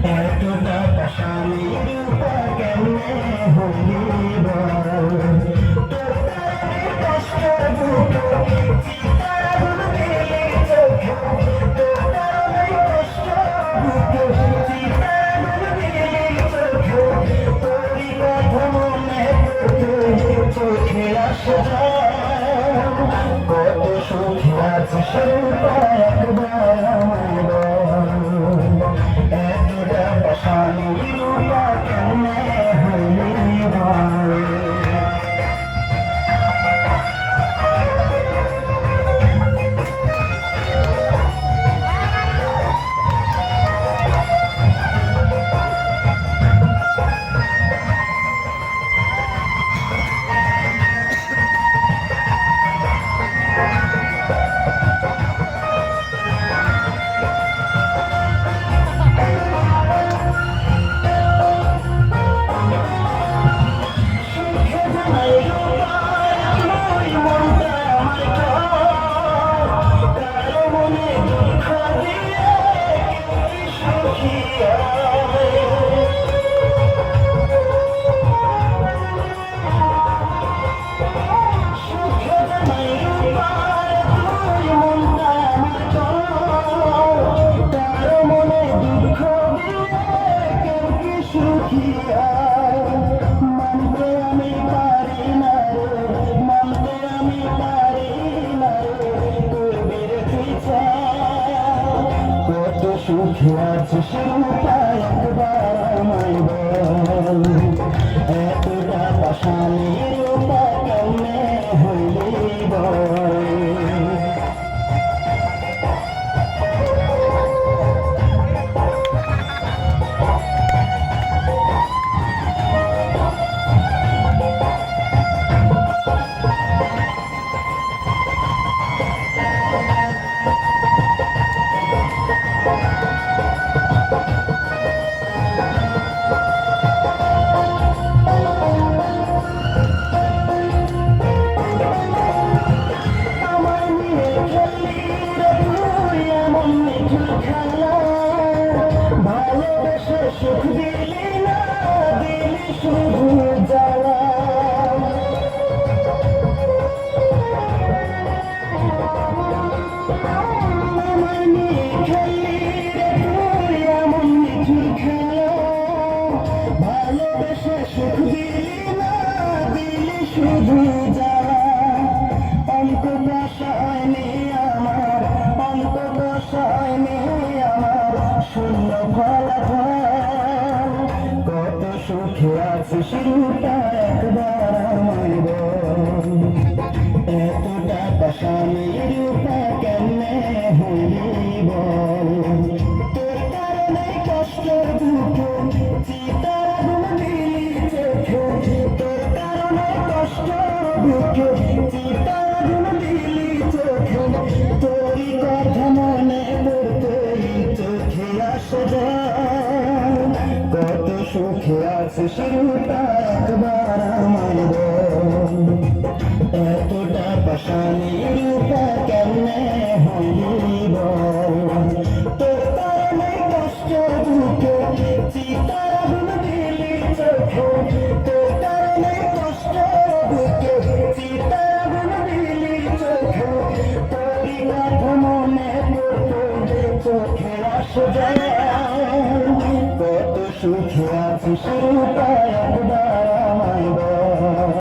এতটা পাশানির রূপা কেমনে হলি বল কষ্ট দুটো চিতাগুন দিলি চোখে তোর কারণে কষ্ট দুটো চিতাগুন দিলি চোখে তোরই কথা মনে চোখে আসে কত সুখে আছে সেটা একবার আমায় বল এতটা পাশানির রূপা কেমনে হলি বল সুখে আছে সেটা একবার আমায় বল এতটা পাশানির রূপা কেমনে হলি বল ভালোবেসে সুখ দিলি না দিলি শুধু জ্বালা আমায় নিয়ে খেলি রে তুই এমন নিঠুর খেলা ভালোবেসে সুখ দিলি না দিলি শুধু জ্বালা অন্ত দশায়নি আমার অন্ত দশায়নি আমার শূন্য ফলাফল কত সুখে আছে সেটা একবার আমায় বল এতটা পাশানির রূপা কেমনে হলি বল তোর কারণে কষ্ট দুটো চিতাগুন দিলি চোখে তোর কারণে কষ্ট দুটো চিতাগুন দিলি চোখে তোরই কথা মনে পড়তেই চোখে আসে কত সুখে আছে সেটা একবার আমায় বল এতটা পাশানির রূপা কেমনে হলি বল তোর কারণে কষ্ট দুটো চিতাগুন দিলি চোখে তোর কারণে কষ্ট দুটো চিতাগুন দিলি চোখে তোরই কথা মনে পড়তে চোখে আসে কত সুখে আছে সেটা একবার